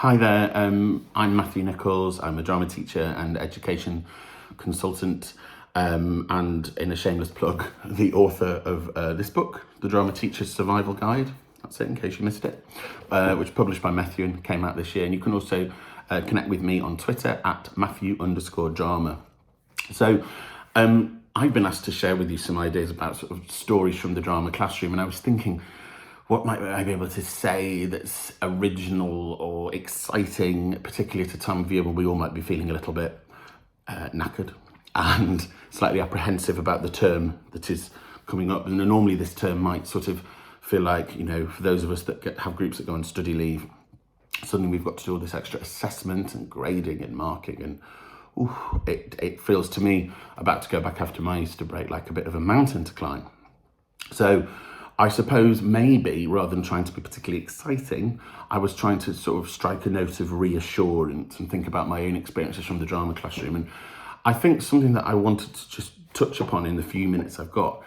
Hi there, I'm Matthew Nichols. I'm a drama teacher and education consultant, and in a shameless plug, the author of this book, The Drama Teacher's Survival Guide. That's it, in case you missed it, which published by Matthew and came out this year. And you can also connect with me on Twitter at Matthew_drama. So I've been asked to share with you some ideas about sort of stories from the drama classroom, and I was thinking, what might I be able to say that's original or exciting, particularly at a time of year when we all might be feeling a little bit knackered and slightly apprehensive about the term that is coming up. And normally this term might sort of feel like, for those of us that have groups that go on study leave, suddenly we've got to do all this extra assessment and grading and marking, and it feels to me about to go back after my Easter break like a bit of a mountain to climb. So I suppose maybe, rather than trying to be particularly exciting, I was trying to sort of strike a note of reassurance and think about my own experiences from the drama classroom. And I think something that I wanted to just touch upon in the few minutes I've got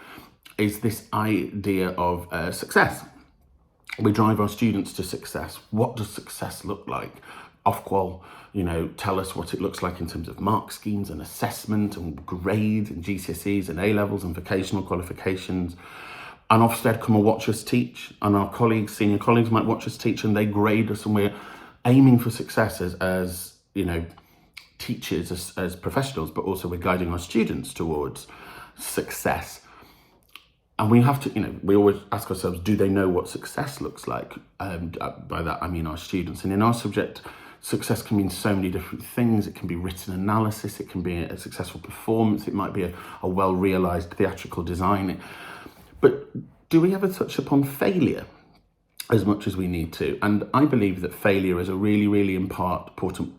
is this idea of success. We drive our students to success. What does success look like? Ofqual, tell us what it looks like in terms of mark schemes and assessment and grade and GCSEs and A-levels and vocational qualifications. And Ofsted come and watch us teach, and our colleagues, senior colleagues, might watch us teach, and they grade us, and we're aiming for success as teachers, as professionals, but also we're guiding our students towards success. And we have to, we always ask ourselves, do they know what success looks like? By that, I mean our students. And in our subject, success can mean so many different things. It can be written analysis, it can be a successful performance, it might be a well-realised theatrical design. But do we ever touch upon failure as much as we need to? And I believe that failure is a really, really important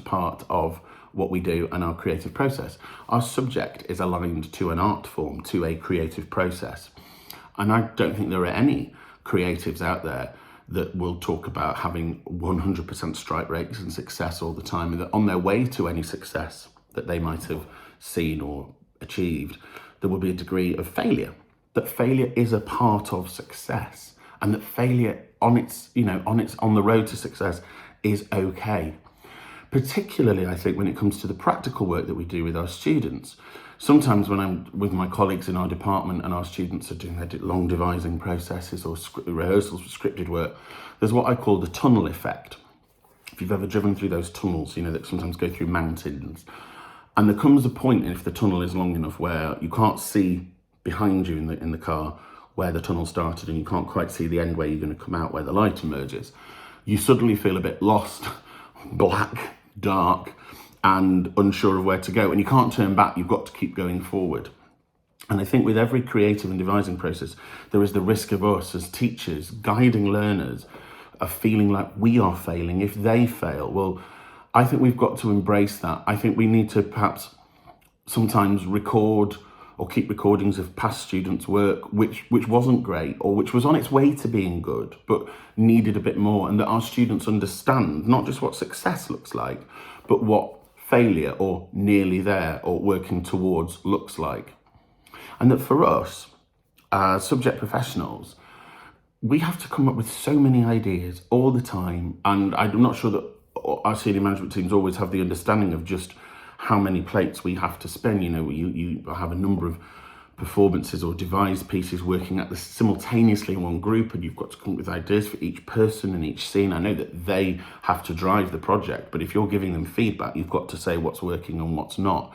part of what we do and our creative process. Our subject is aligned to an art form, to a creative process. And I don't think there are any creatives out there that will talk about having 100% strike rates and success all the time, and that on their way to any success that they might have seen or achieved, there will be a degree of failure. That failure is a part of success, and that failure on the road to success is okay. Particularly, I think, when it comes to the practical work that we do with our students. Sometimes when I'm with my colleagues in our department and our students are doing their long devising processes or rehearsals for scripted work, there's what I call the tunnel effect. If you've ever driven through those tunnels, that sometimes go through mountains, and there comes a point, if the tunnel is long enough, where you can't see behind you in the car where the tunnel started, and you can't quite see the end where you're going to come out, where the light emerges. You suddenly feel a bit lost, black, dark, and unsure of where to go, and you can't turn back. You've got to keep going forward. And I think with every creative and devising process, there is the risk of us as teachers guiding learners of feeling like we are failing if they fail. Well, I think we've got to embrace that. I think we need to perhaps sometimes record or keep recordings of past students' work which wasn't great, or which was on its way to being good but needed a bit more, and that our students understand not just what success looks like, but what failure or nearly there or working towards looks like. And that for us, as subject professionals, we have to come up with so many ideas all the time, and I'm not sure that our senior management teams always have the understanding of just how many plates we have to spin. You have a number of performances or devised pieces working at this simultaneously in one group, and you've got to come up with ideas for each person and each scene. I know that they have to drive the project, but if you're giving them feedback, you've got to say what's working and what's not.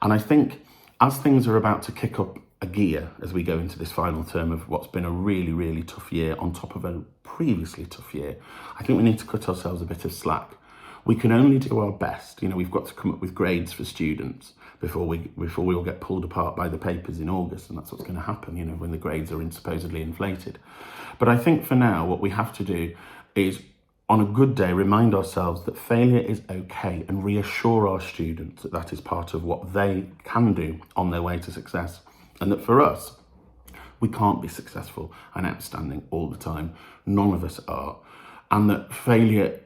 And I think as things are about to kick up a gear as we go into this final term of what's been a really, really tough year on top of a previously tough year, I think we need to cut ourselves a bit of slack. We can only do our best. We've got to come up with grades for students before we all get pulled apart by the papers in August, and that's what's going to happen, when the grades are supposedly inflated. But I think for now, what we have to do is, on a good day, remind ourselves that failure is okay, and reassure our students that that is part of what they can do on their way to success, and that for us, we can't be successful and outstanding all the time. None of us are, and that failure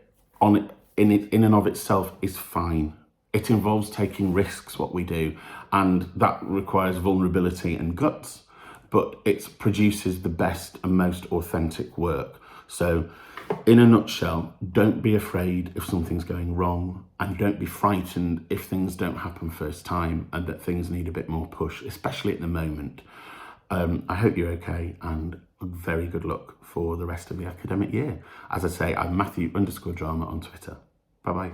in and of itself is fine. It involves taking risks, what we do, and that requires vulnerability and guts, but it produces the best and most authentic work. So In a nutshell, don't be afraid if something's going wrong, and don't be frightened if things don't happen first time and that things need a bit more push, especially at the moment. I hope you're okay, and very good luck for the rest of the academic year. As I say, I'm Matthew_drama on Twitter. Bye-bye.